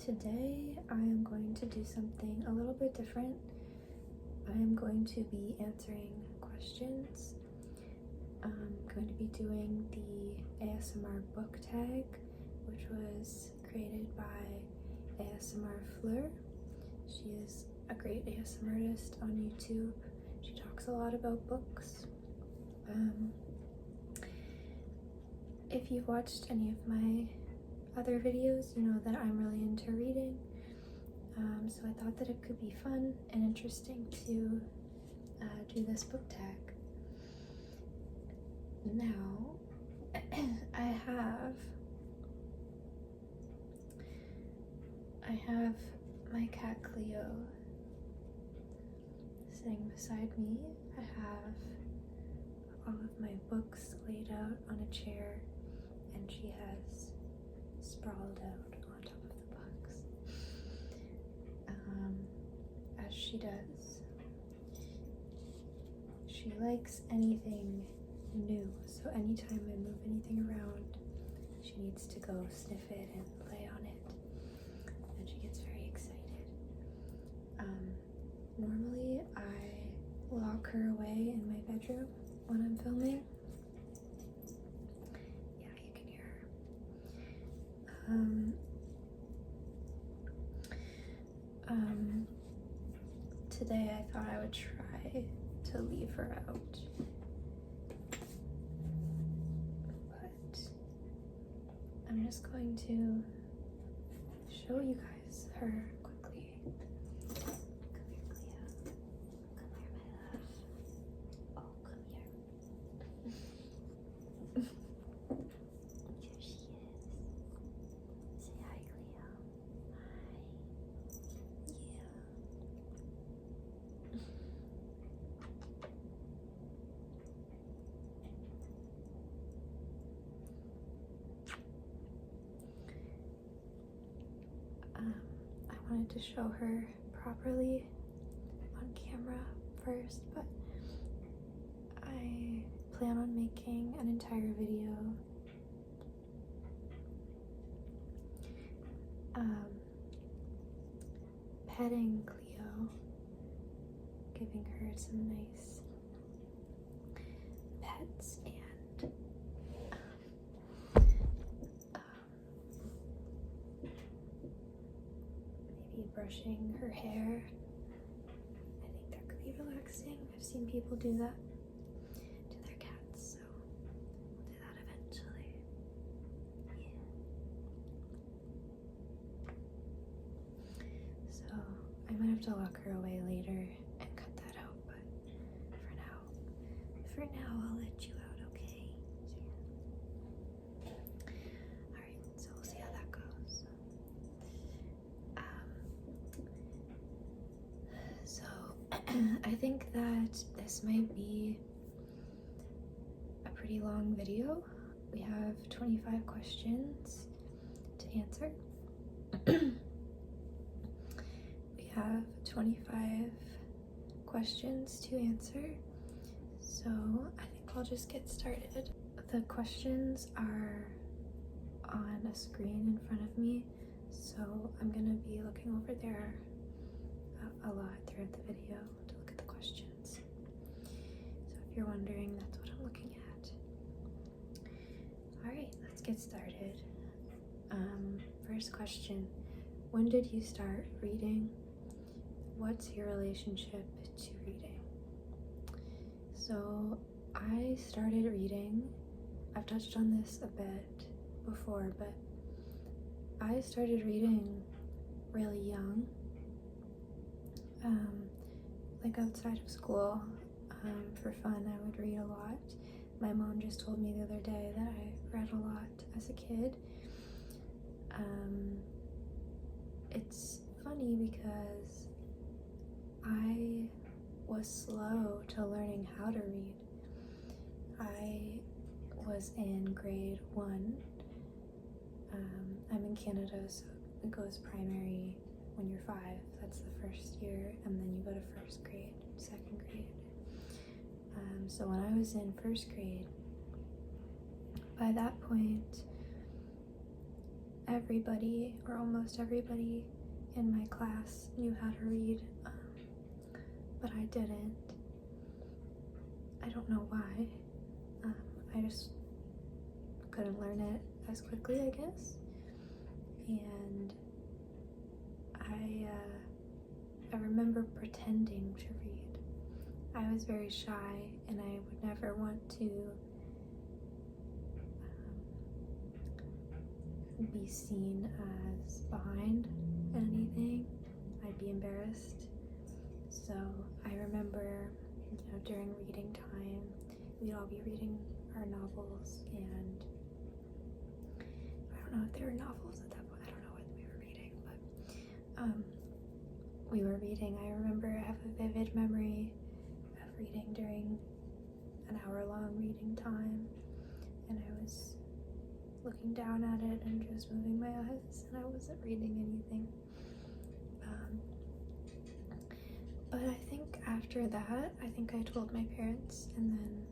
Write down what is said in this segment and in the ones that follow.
Today I am going to do something a little bit different. I am going to be answering questions. I'm going to be doing the ASMR book tag, which was created by ASMR Fleur. She is a great ASMR artist on YouTube. She talks a lot about books. If you've watched any of my other videos, you know that I'm really into reading. So I thought that it could be fun and interesting to do this book tag. Now, I have my cat Cleo sitting beside me. I have all of my books laid out on a chair, and she has sprawled out on top of the books, as she does. She likes anything new, so anytime I move anything around, she needs to go sniff it and play on it, and she gets very excited. Normally I lock her away in my bedroom when I'm filming. Yeah, you can hear her. Today I thought I would try to leave her out, but I'm just going to show you guys her quickly. Come here, Cleo. Come here, my love. Oh, come here. Here she is. Say hi, Cleo. Hi. Yeah. I wanted to show her properly on camera first, but I plan on making an entire video petting Cleo, giving her some nice pets, and maybe brushing her hair. I think that could be relaxing. I've seen people do that to their cats, so we'll do that eventually. Yeah. So I might have to lock her away later and cut that out, but for now I'll let you out, okay? Yeah. Alright, so we'll see how that goes. So I think that this might be a pretty long video. We have 25 questions to answer. We have 25 questions to answer, so I think I'll just get started. The questions are on a screen in front of me, so I'm gonna be looking over there a lot throughout the video to look at the questions. So if you're wondering, that's what I'm looking at. Alright, let's get started. First question: when did you start reading? What's your relationship to reading? So I started reading, I've touched on this a bit before, but I started reading really young. Like outside of school, for fun, I would read a lot. My mom just told me the other day that I read a lot as a kid. It's funny because I was slow to learning how to read. I was in grade 1. I'm in Canada, so it goes primary when you're 5. That's the first year, and then you go to first grade, second grade. So when I was in first grade, by that point, everybody, or almost everybody in my class knew how to read, but I didn't. I don't know why. I just couldn't learn it as quickly, I guess. And I remember pretending to read. I was very shy, and I would never want to be seen as behind anything. I'd be embarrassed. So I remember, during reading time, we'd all be reading our novels, and I don't know if they were novels at that point. I don't know what we were reading, but we were reading. I remember I have a vivid memory of reading during an hour-long reading time, and I was looking down at it and just moving my eyes, and I wasn't reading anything. But I think after that, I think I told my parents, and then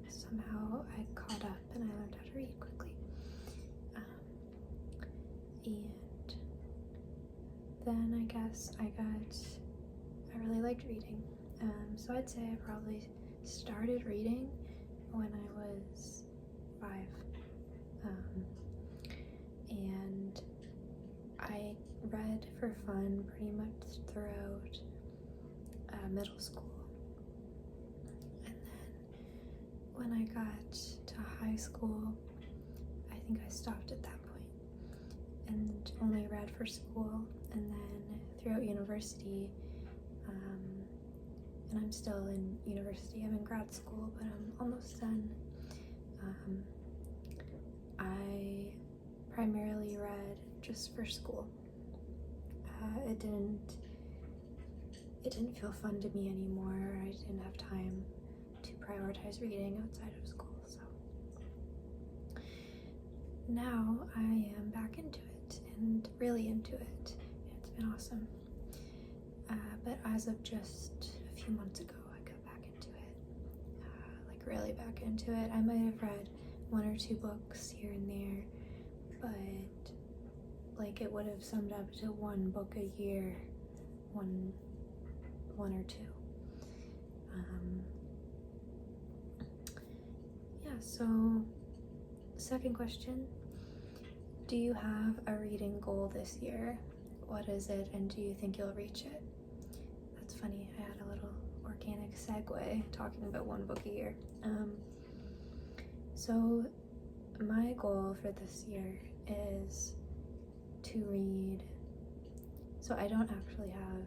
somehow I caught up and I learned how to read quickly. And then I guess I really liked reading. So I'd say I probably started reading when I was 5. And I read for fun pretty much throughout middle school. And then when I got to high school, I think I stopped at that point and only read for school. And then throughout university, and I'm still in university, I'm in grad school, but I'm almost done. I primarily read just for school. It didn't feel fun to me anymore. I didn't have time to prioritize reading outside of school, so now I am back into it and really into it. It's been awesome. But as of just a few months ago, I got back into it, like really back into it. I might have read 1 or 2 books here and there, but like it would have summed up to 1 book a year, one or 2. Yeah, so second question, do you have a reading goal this year? What is it, and do you think you'll reach it? That's funny, I had a little organic segue talking about 1 book a year. So my goal for this year is to read, so I don't actually have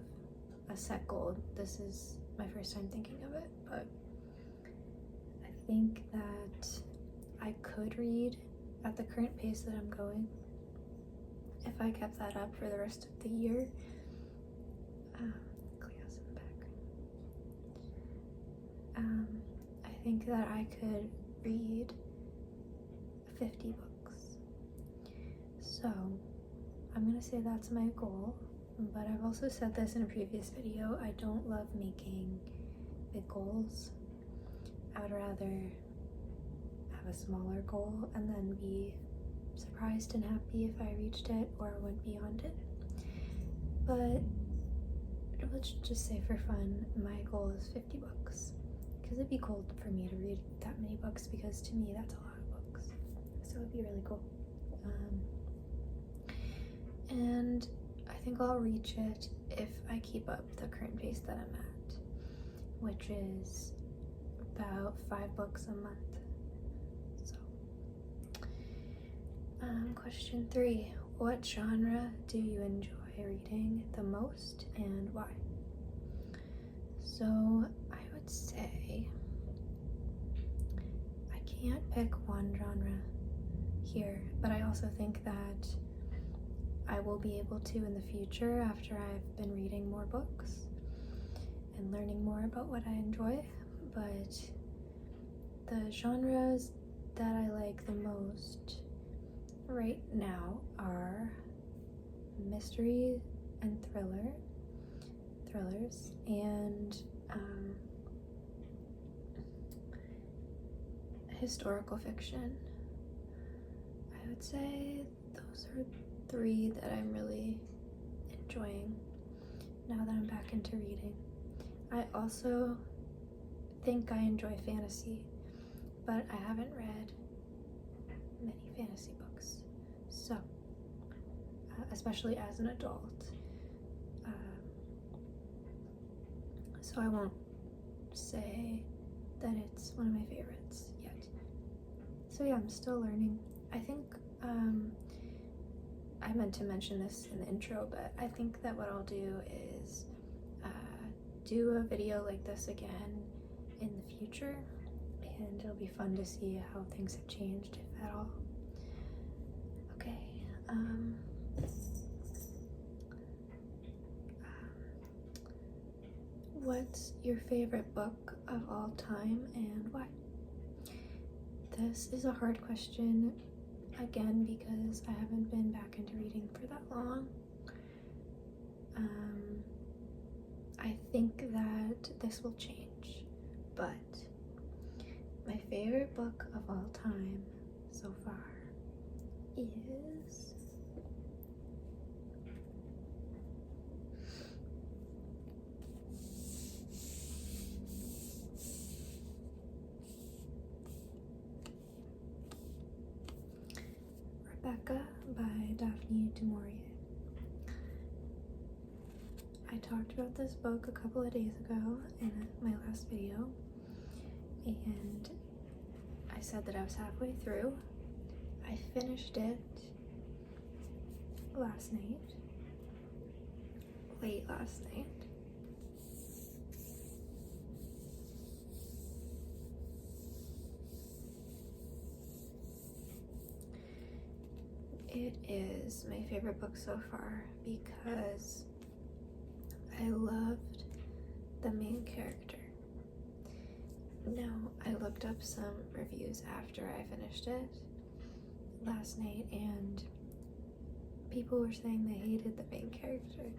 a set goal. This is my first time thinking of it, but I think that I could read at the current pace that I'm going if I kept that up for the rest of the year. Cleo's in the back. I think that I could read 50 books. So I'm gonna say that's my goal, but I've also said this in a previous video, I don't love making big goals. I would rather have a smaller goal and then be surprised and happy if I reached it or went beyond it. But let's just say for fun, my goal is 50 books. Because it'd be cool for me to read that many books, because to me that's a lot of books. So it'd be really cool. And I think I'll reach it if I keep up the current pace that I'm at, which is about 5 books a month. So, question 3, what genre do you enjoy reading the most and why? So I would say I can't pick one genre here, but I also think that I will be able to in the future after I've been reading more books and learning more about what I enjoy. But the genres that I like the most right now are mystery and thrillers, and historical fiction. I would would say those are 3 that I'm really enjoying now that I'm back into reading. I also think I enjoy fantasy, but I haven't read many fantasy books. So, especially as an adult. So I won't say that it's one of my favorites yet. So yeah, I'm still learning. I think I meant to mention this in the intro, but I think that what I'll do is do a video like this again in the future, and it'll be fun to see how things have changed, if at all. Okay, what's your favorite book of all time and why? This is a hard question, again, because I haven't been back into reading for that long. I think that this will change, but my favorite book of all time so far is Rebecca by Daphne du Maurier. I talked about this book a couple of days ago in my last video, and I said that I was halfway through. I finished it last night, late last night. It is my favorite book so far because I loved the main character. Now, I looked up some reviews after I finished it last night, and people were saying they hated the main character,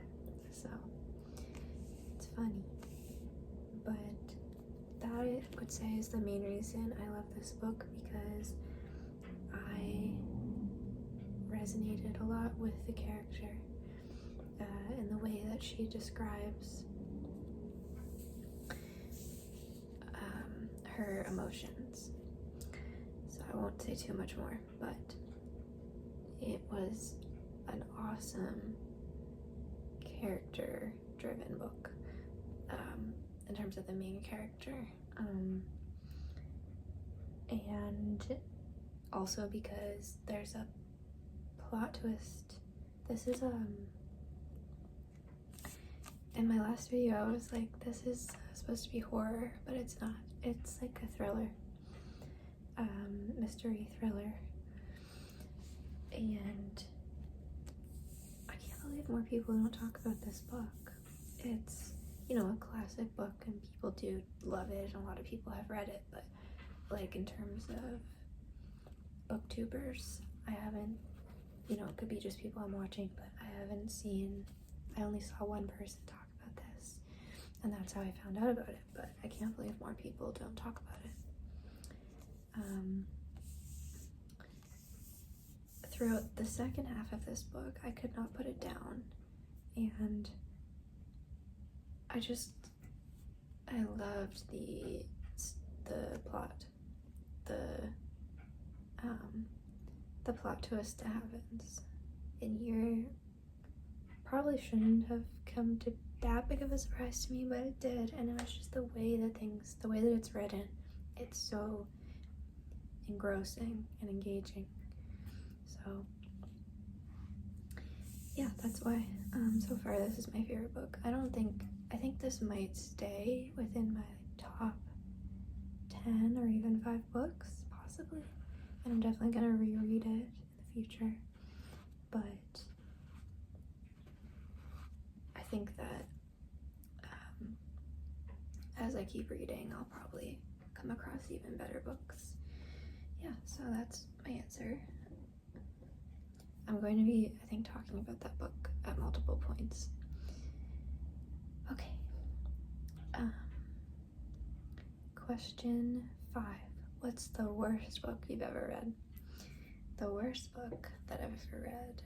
so it's funny. But that I would say is the main reason I love this book, because I resonated a lot with the character in the way that she describes her emotions. So I won't say too much more, but it was an awesome character-driven book in terms of the main character, and also because there's a plot twist. This is in my last video I was like, this is supposed to be horror, but it's not. It's like a thriller, mystery thriller, and I can't believe more people don't talk about this book. It's, you know, a classic book and people do love it, and a lot of people have read it, but like in terms of booktubers, I haven't, you know, it could be just people I'm watching, but I only saw one person talk about this, and that's how I found out about it. But I can't believe more people don't talk about it. Throughout the second half of this book, I could not put it down, and I loved the plot, the plot twist that happens, and you probably shouldn't have come to that big of a surprise to me, but it did. And it was just the way that it's written, it's so engrossing and engaging. So yeah, that's why so far this is my favorite book. I think this might stay within my top 10 or even 5 books, possibly, and I'm definitely gonna reread it in the future. But I think that as I keep reading, I'll probably come across even better books. Yeah, so that's my answer. I'm going to be, I think, talking about that book at multiple points. Okay. Question 5. What's the worst book you've ever read? The worst book that I've ever read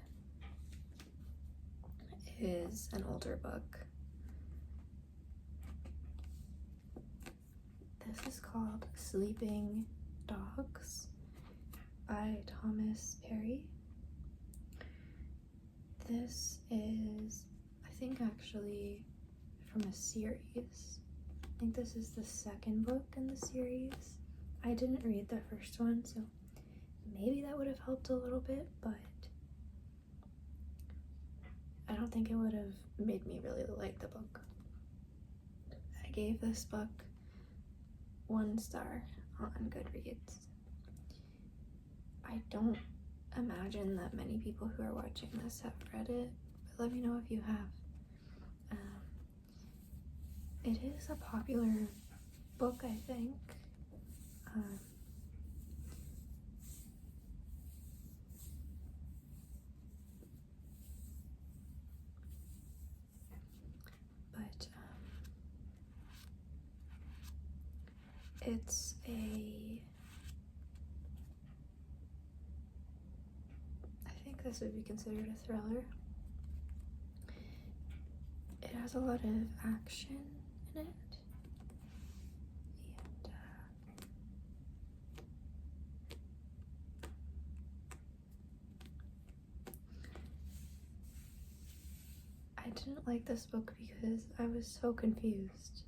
is an older book. This is called Sleeping Dogs by Thomas Perry. This is, I think, actually from a series. I think this is the second book in the series. I didn't read the first one, so maybe that would have helped a little bit, but I don't think it would have made me really like the book. I gave this book 1 star on Goodreads. I don't imagine that many people who are watching this have read it, but let me know if you have. It is a popular book, I think. But it's I think this would be considered a thriller. It has a lot of action in it, and I didn't like this book because I was so confused,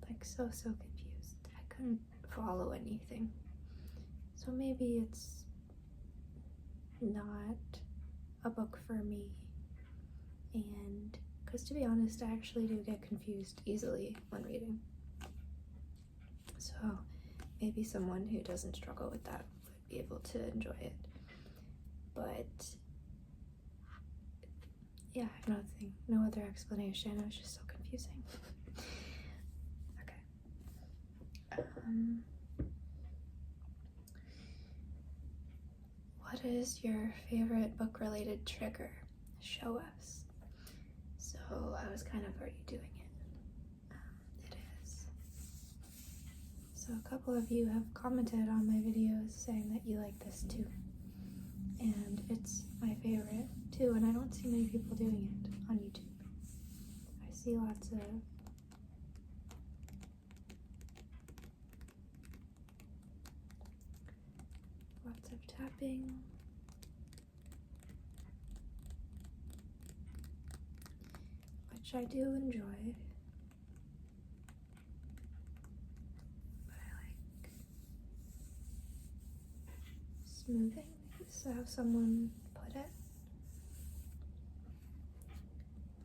like so confused. I couldn't follow anything, so maybe it's not a book for me. And because to be honest, I actually do get confused easily when reading, so maybe someone who doesn't struggle with that would be able to enjoy it. But yeah, no other explanation. It was just so confusing. Okay. What is your favorite book-related trigger? Show us. So I was kind of already doing it. It is. So a couple of you have commented on my videos saying that you like this too. And it's my favorite too, and I don't see many people doing it on YouTube. I see lots of tapping. Which I do enjoy. But I like smoothing, is how someone put it.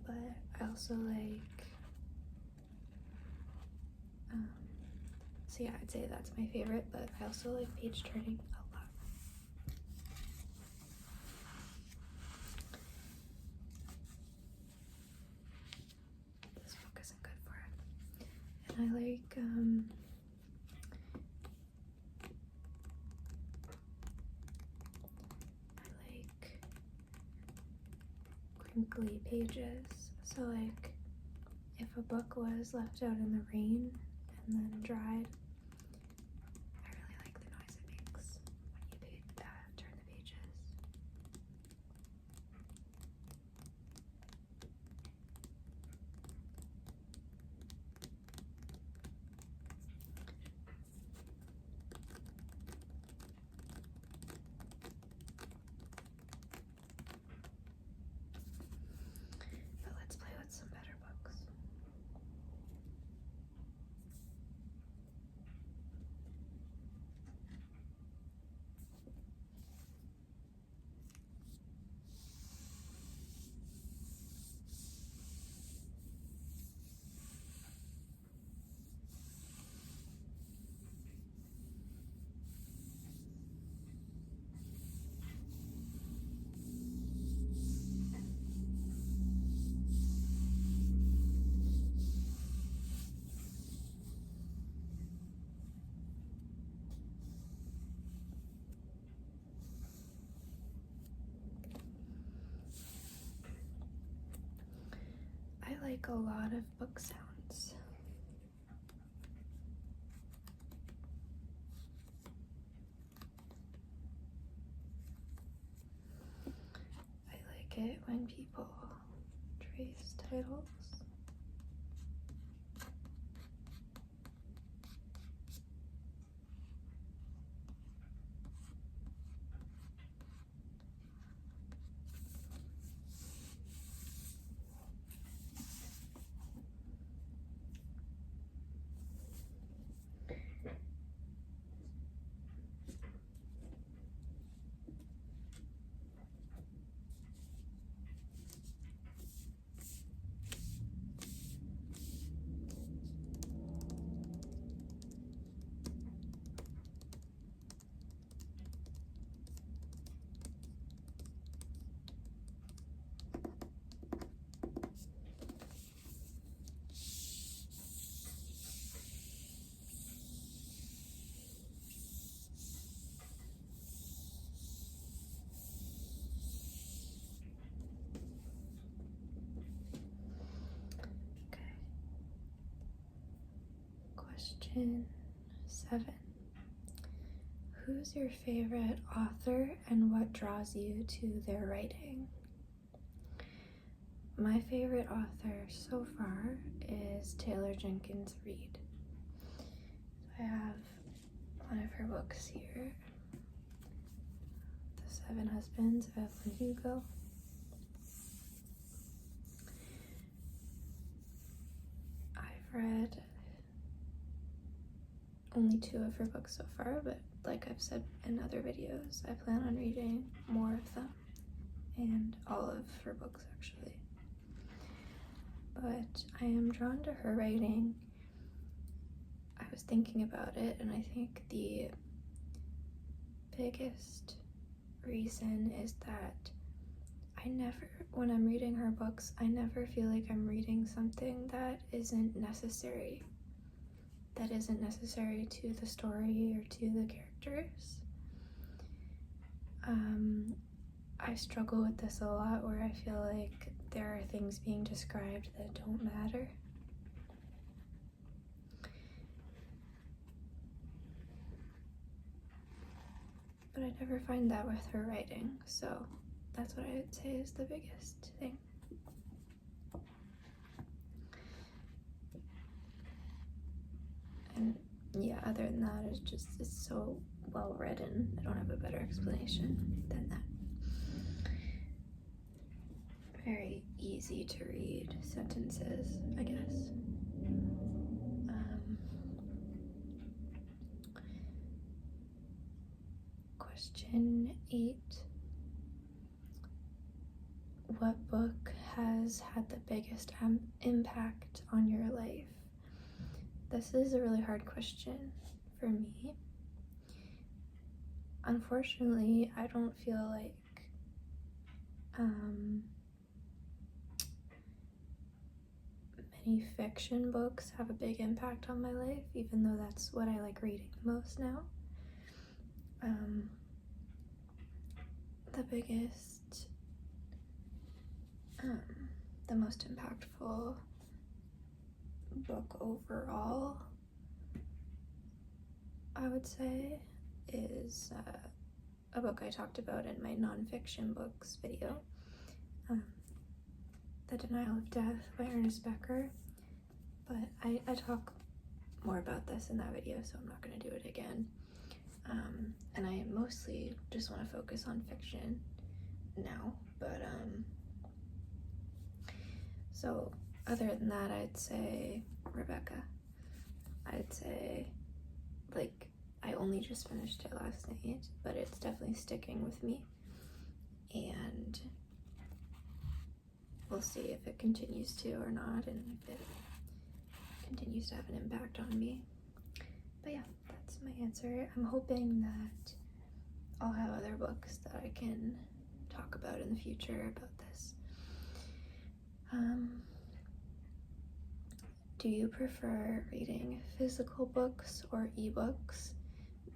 But I also like, so yeah, I'd say that's my favorite, but I also like page turning a lot. This book isn't good for it. And I like, crinkly pages. So like if a book was left out in the rain and then dried, I really like the noise it makes when you turn the pages. But let's play with some better books. I like a lot of book sounds. like it when people trace titles. Question 7. Who's your favorite author and what draws you to their writing? My favorite author so far is Taylor Jenkins Reid. I have one of her books here, The 7 Husbands of Evelyn Hugo. I've read only 2 of her books so far, but like I've said in other videos, I plan on reading more of them, and all of her books actually. But I am drawn to her writing. I was thinking about it, and I think the biggest reason is that when I'm reading her books, I never feel like I'm reading something that isn't necessary to the story or to the characters. I struggle with this a lot, where I feel like there are things being described that don't matter. But I never find that with her writing, so that's what I would say is the biggest thing. And yeah, other than that, it's so well written. I don't have a better explanation than that. Very easy to read sentences, I guess. Question 8. What book has had the biggest impact on your life? This is a really hard question for me. Unfortunately, I don't feel like many fiction books have a big impact on my life, even though that's what I like reading the most now. The biggest, the most impactful book overall, I would say, is a book I talked about in my nonfiction books video, The Denial of Death by Ernest Becker, but I talk more about this in that video, so I'm not going to do it again. And I mostly just want to focus on fiction now, but so other than that, I'd say Rebecca. I'd say, like, I only just finished it last night, but it's definitely sticking with me, and we'll see if it continues to or not, and if it continues to have an impact on me. But yeah, that's my answer. I'm hoping that I'll have other books that I can talk about in the future about this. Do you prefer reading physical books or ebooks?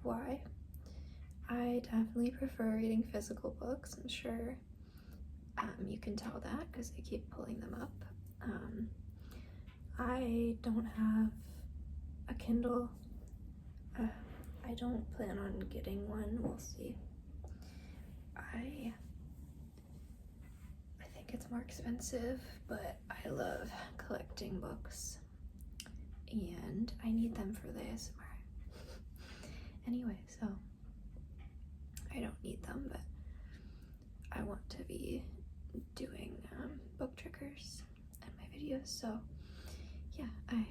Why? I definitely prefer reading physical books. I'm sure you can tell that because I keep pulling them up. I don't have a Kindle. I don't plan on getting one. We'll see. more expensive, but I love collecting books and I need them for the ASMR. Anyway, so I don't need them, but I want to be doing book triggers in my videos, so yeah, I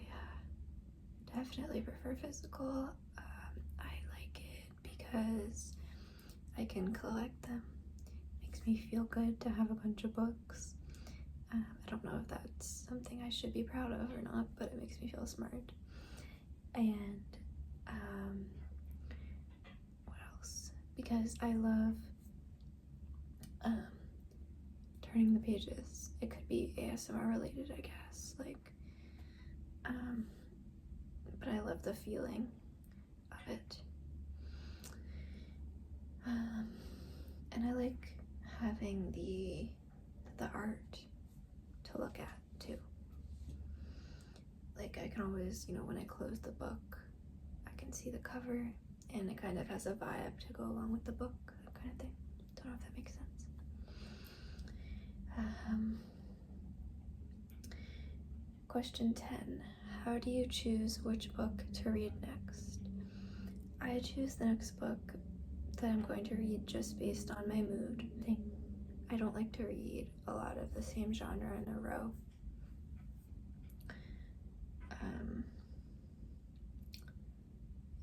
definitely prefer physical. I like it because I can collect them. Makes me feel good to have a bunch of books. I don't know if that's something I should be proud of or not, but it makes me feel smart. And what else? Because I love turning the pages. It could be ASMR related, I guess, like but I love the feeling of it. And I like having the art to look at too. Like I can always, when I close the book, I can see the cover and it kind of has a vibe to go along with the book, that kind of thing. Don't know if that makes sense. Question 10. How do you choose which book to read next? I choose the next book that I'm going to read just based on my mood. I don't like to read a lot of the same genre in a row.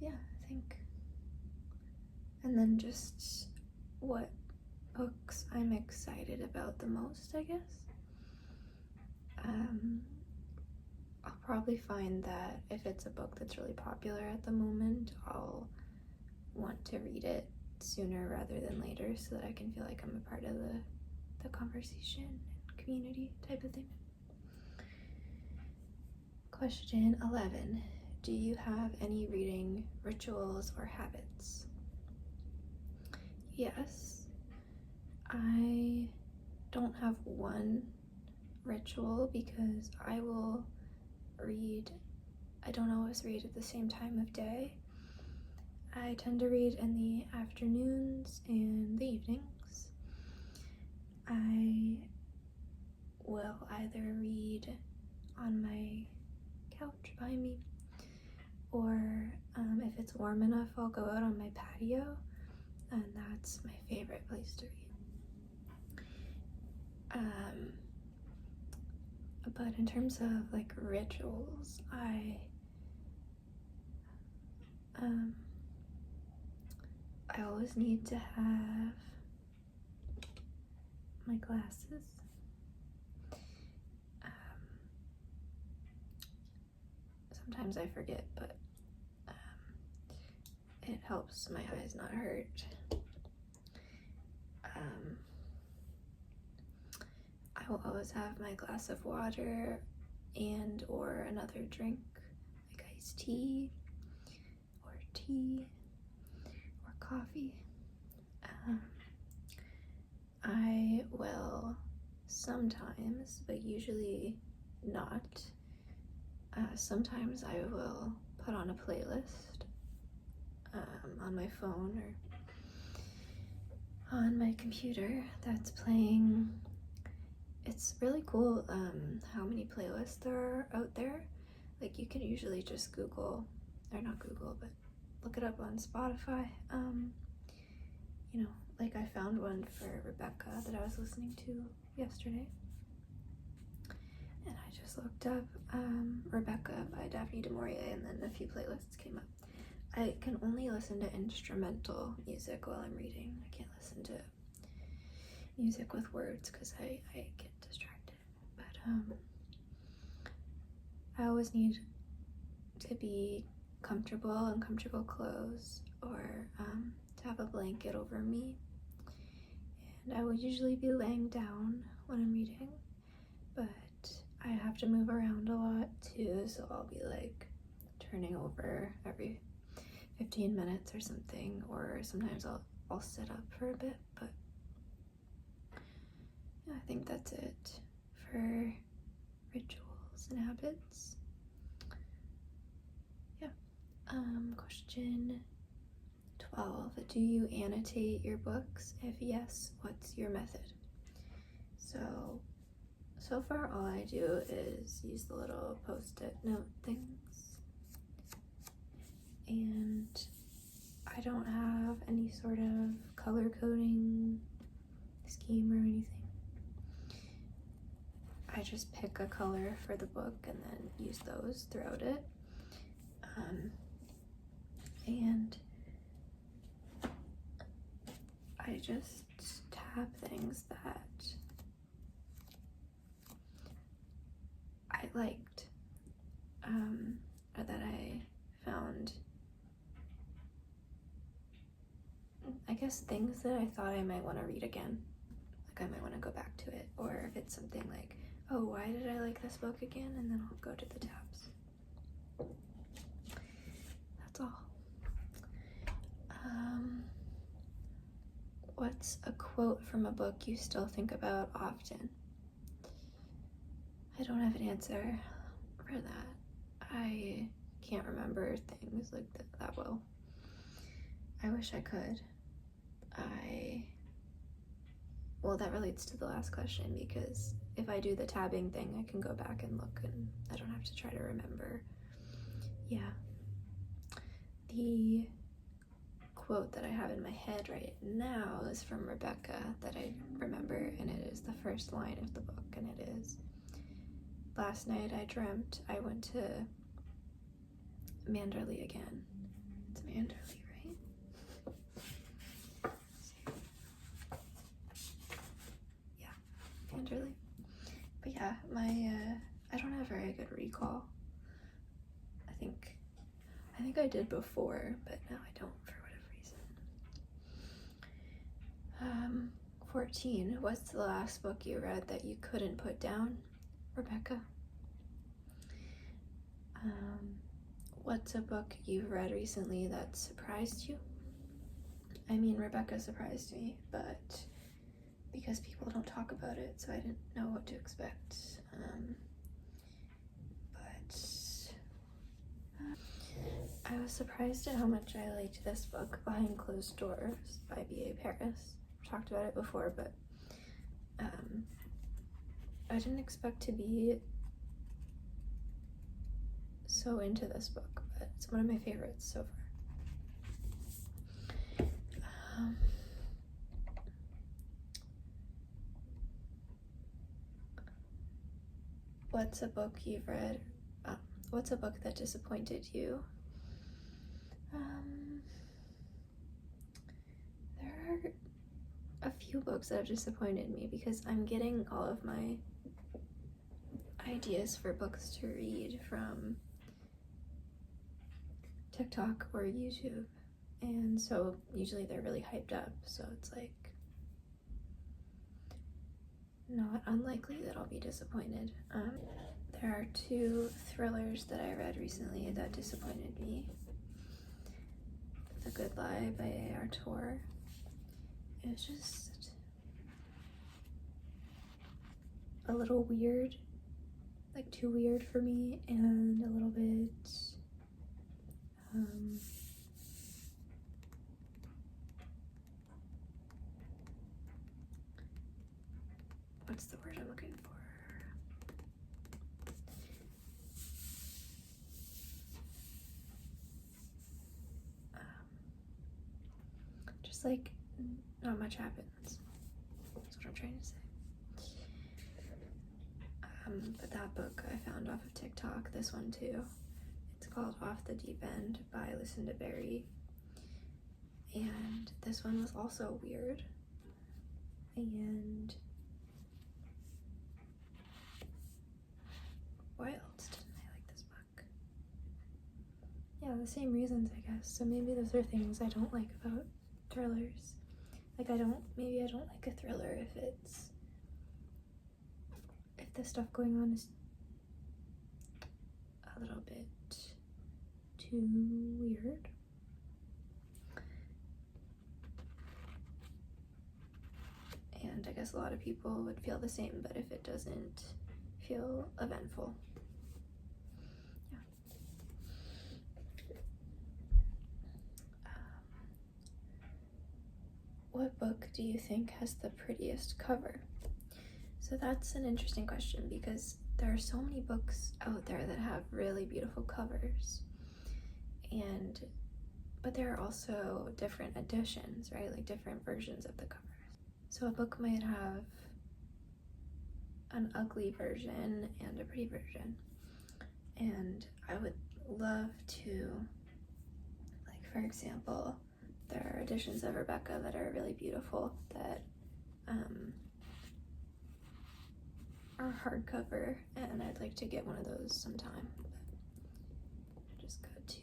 Yeah, I think. And then just what books I'm excited about the most, I guess. I'll probably find that if it's a book that's really popular at the moment, I'll want to read it sooner rather than later so that I can feel like I'm a part of the conversation and community type of thing. Question 11. Do you have any reading rituals or habits? Yes. I don't have one ritual because I will read, I don't always read at the same time of day. I tend to read in the afternoons and the evenings. I will either read on my couch behind me, or if it's warm enough, I'll go out on my patio, and that's my favorite place to read. But in terms of like rituals, I always need to have my glasses. Sometimes I forget, but it helps my eyes not hurt. I will always have my glass of water and or another drink, like iced tea or coffee. I will sometimes, but usually not, sometimes I will put on a playlist on my phone or on my computer that's playing. It's really cool how many playlists there are out there. Like you can usually just Google, or not Google, but look it up on Spotify. Like I found one for Rebecca that I was listening to yesterday. And I just looked up Rebecca by Daphne du Maurier, and then a few playlists came up. I can only listen to instrumental music while I'm reading. I can't listen to music with words because I get distracted. But I always need to be comfortable in comfortable clothes, or to have a blanket over me. And I will usually be laying down when I'm reading, but I have to move around a lot too, so I'll be like turning over every 15 minutes or something, or sometimes I'll sit up for a bit. But yeah, I think that's it for rituals and habits. Yeah. Question 12. Do you annotate your books? If yes, what's your method? So So far, all I do is use the little post-it note things, and I don't have any sort of color coding scheme or anything. I just pick a color for the book and then use those throughout it. And I just tab things that I liked, or that I found, I guess, things that I thought I might want to read again. Like I might want to go back to it, or if it's something like, oh, why did I like this book again? And then I'll go to the tabs. That's all. What's a quote from a book you still think about often? I don't have an answer for that. I can't remember things like that well. I wish I could. Well, that relates to the last question, because if I do the tabbing thing, I can go back and look and I don't have to try to remember. Yeah. The quote that I have in my head right now is from Rebecca that I remember, and it is the first line of the book, and it is, "Last night I dreamt I went to Manderley again." It's Manderley, right? Yeah, Manderley. But yeah, I don't have very good recall. I think I did before, but now I don't for whatever reason. 14. What's the last book you read that you couldn't put down? Rebecca. What's a book you've read recently that surprised you? I mean, Rebecca surprised me, but because people don't talk about it, so I didn't know what to expect. I was surprised at how much I liked this book, Behind Closed Doors by B.A. Paris. I've talked about it before, but I didn't expect to be so into this book, but it's one of my favorites so far. What's a book you've read? What's a book that disappointed you? There are a few books that have disappointed me because I'm getting all of my ideas for books to read from TikTok or YouTube, and so usually they're really hyped up, so it's like not unlikely that I'll be disappointed. There are 2 thrillers that I read recently that disappointed me. The Good Lie by A.R. Torr. It was just a little weird, like too weird for me, and a little bit what's the word I'm looking for? Just like not much happens. That's what I'm trying to say. But that book I found off of TikTok, this one too. It's called Off the Deep End by Lucinda Berry. And this one was also weird. And why else didn't I like this book? Yeah, the same reasons, I guess. So maybe those are things I don't like about thrillers. Like maybe I don't like a thriller if the stuff going on is a little bit too weird. And I guess a lot of people would feel the same, but if it doesn't feel eventful. Yeah. What book do you think has the prettiest cover? So that's an interesting question because there are so many books out there that have really beautiful covers, but there are also different editions, right? Like different versions of the covers. So a book might have an ugly version and a pretty version. And I would love to, like, for example, there are editions of Rebecca that are really beautiful that are hardcover, and I'd like to get one of those sometime. But just got to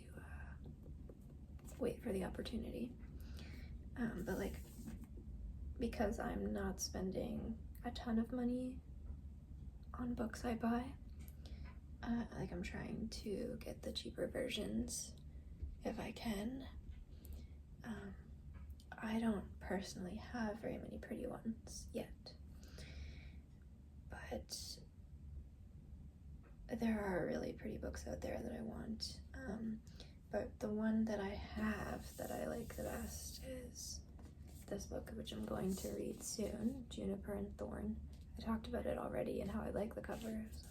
wait for the opportunity. But like, because I'm not spending a ton of money on books I buy, like I'm trying to get the cheaper versions if I can. I don't personally have very many pretty ones yet, but there are really pretty books out there that I want. But the one that I have that I like the best is this book, which I'm going to read soon, Juniper and Thorn. I talked about it already and how I like the cover, so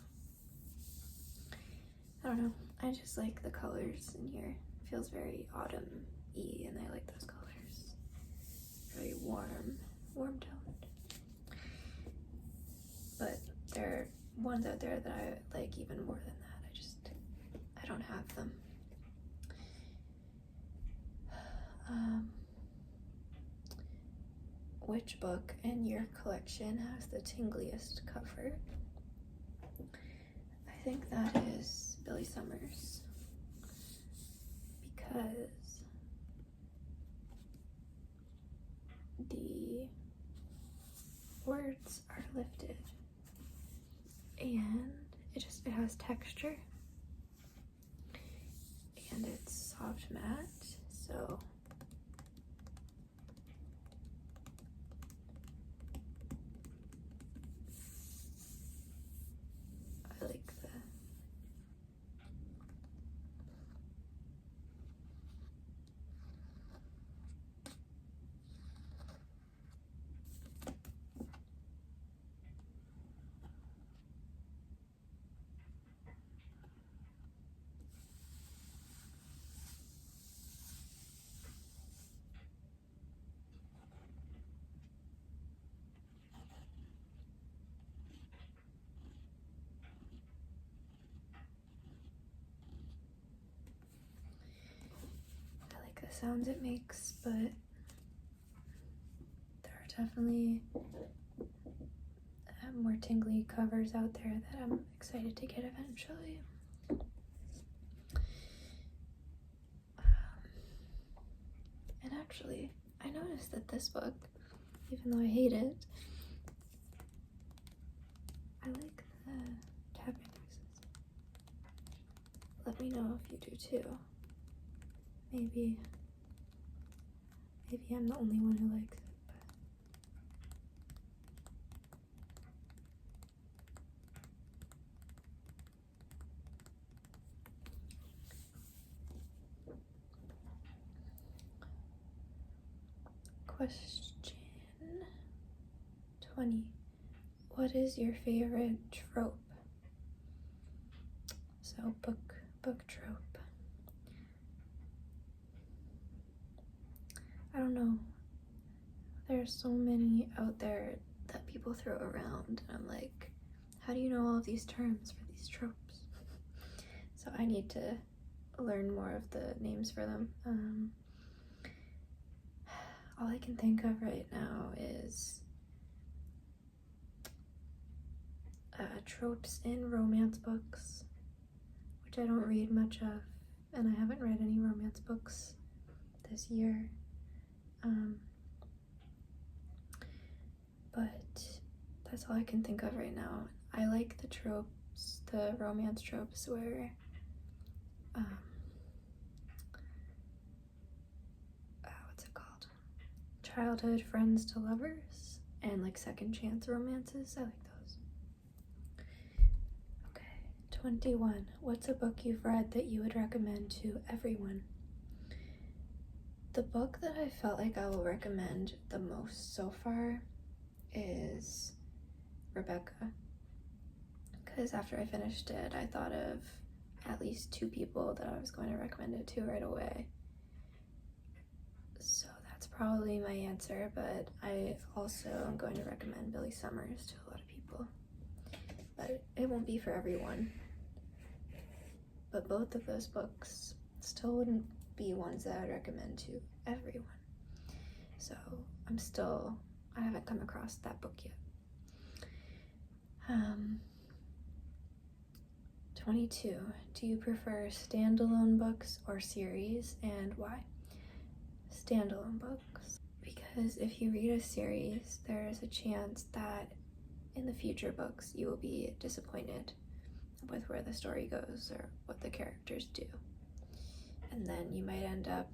I don't know. I just like the colors in here. It feels very autumn-y, and I like those colors. Very warm toned. But there are ones out there that I like even more than that. I don't have them. Which book in your collection has the tingliest cover? I think that is Billy Summers, because the words are lifted and it has texture and it's soft matte, so I like the sounds it makes, but there are definitely more tingly covers out there that I'm excited to get eventually. And actually, I noticed that this book, even though I hate it, I like the tapping noises. Let me know if you do too. Maybe I'm the only one who likes it, but. Question 20. What is your favorite trope? So book trope. I don't know. There's so many out there that people throw around, and I'm like, how do you know all of these terms for these tropes? So I need to learn more of the names for them. All I can think of right now is tropes in romance books, which I don't read much of, and I haven't read any romance books this year. But that's all I can think of right now. I like the tropes, the romance tropes where what's it called? Childhood friends to lovers and like second chance romances. I like those. Okay, 21. What's a book you've read that you would recommend to everyone? The book that I felt like I will recommend the most so far is Rebecca, because after I finished it, I thought of at least 2 people that I was going to recommend it to right away. So that's probably my answer, but I also am going to recommend Billy Summers to a lot of people. But it won't be for everyone. But both of those books still wouldn't be ones that I'd recommend to everyone. So I haven't come across that book yet. 22. Do you prefer standalone books or series, and why? Standalone books. Because if you read a series, there is a chance that in the future books you will be disappointed with where the story goes or what the characters do. And then you might end up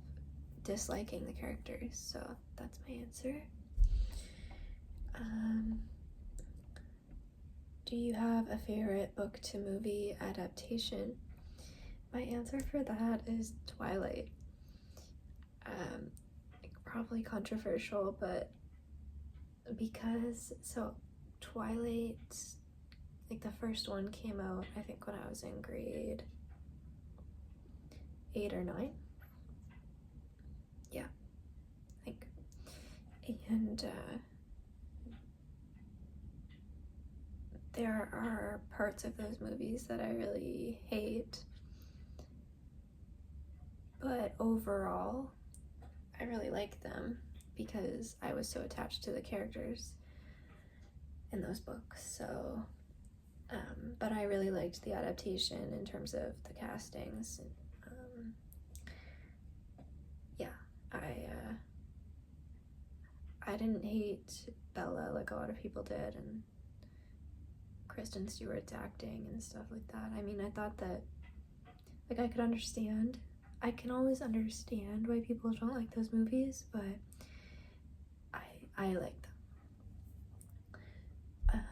disliking the characters, so that's my answer. Do you have a favorite book to movie adaptation? My answer for that is Twilight. Probably controversial, but because, Twilight, like the first one came out, I think when I was in grade 8 or 9. Yeah, I think. And there are parts of those movies that I really hate, but overall, I really like them because I was so attached to the characters in those books. So, but I really liked the adaptation in terms of the castings. I didn't hate Bella like a lot of people did, and Kristen Stewart's acting and stuff like that. I mean, I thought that, like, I could understand. I can always understand why people don't like those movies, but I like them.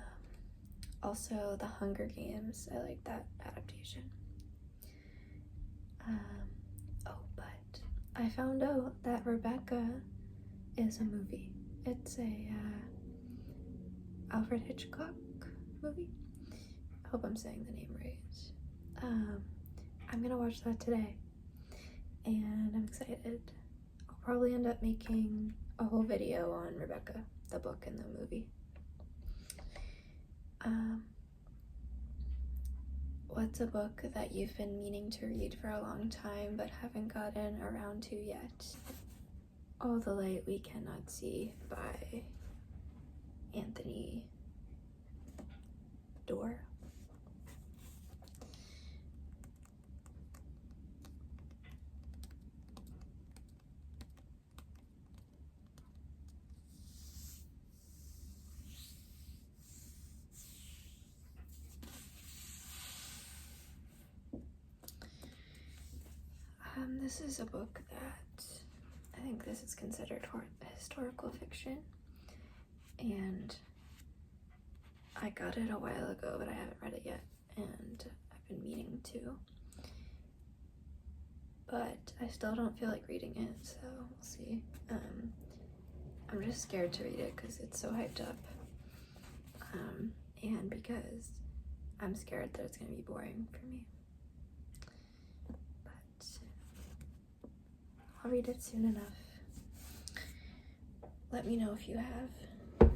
Also, The Hunger Games, I like that adaptation. But I found out that Rebecca is a movie. It's a Alfred Hitchcock movie. I hope I'm saying the name right. I'm gonna watch that today, and I'm excited. I'll probably end up making a whole video on Rebecca, the book and the movie. What's a book that you've been meaning to read for a long time but haven't gotten around to yet? All the Light We Cannot See by Anthony Doerr. This is a book that I think this is considered historical fiction, and I got it a while ago, but I haven't read it yet, and I've been meaning to, but I still don't feel like reading it, so we'll see. I'm just scared to read it because it's so hyped up, and because I'm scared that it's gonna be boring for me. I'll read it soon enough. Let me know if you have and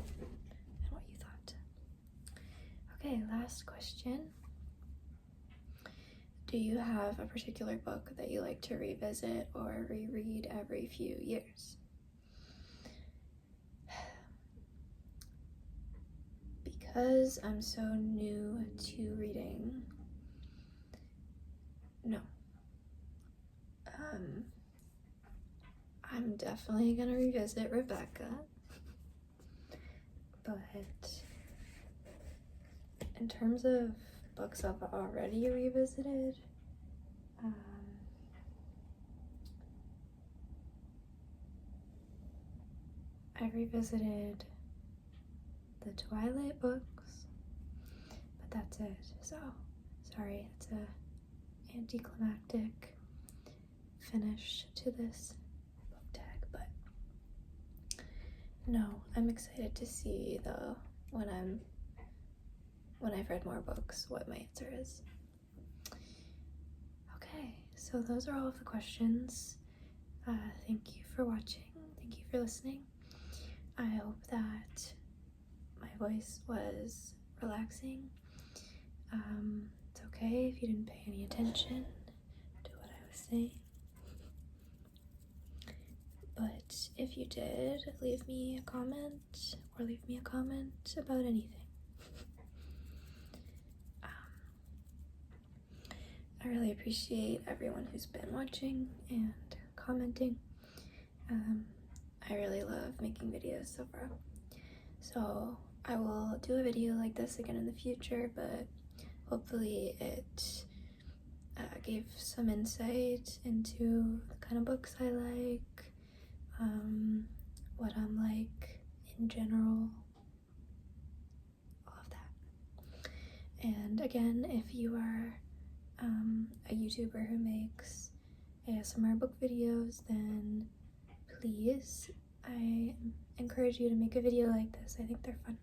what you thought. Okay, last question. Do you have a particular book that you like to revisit or reread every few years? Because I'm so new to reading, no. I'm definitely gonna revisit Rebecca, but in terms of books I've already revisited, I revisited the Twilight books, but that's it. So, sorry, it's a anticlimactic finish to this book tag, but no, I'm excited to see though when I'm when I've read more books what my answer is. Okay, so those are all of the questions. Thank you for watching. Thank you for listening. I hope that my voice was relaxing. It's okay if you didn't pay any attention to what I was saying. But if you did, leave me a comment or leave me a comment about anything. I really appreciate everyone who's been watching and commenting. I really love making videos so far. So I will do a video like this again in the future, but hopefully it gave some insight into the kind of books I like, what I'm like in general, all of that. And again, if you are a YouTuber who makes ASMR book videos, then please, I encourage you to make a video like this. I think they're fun.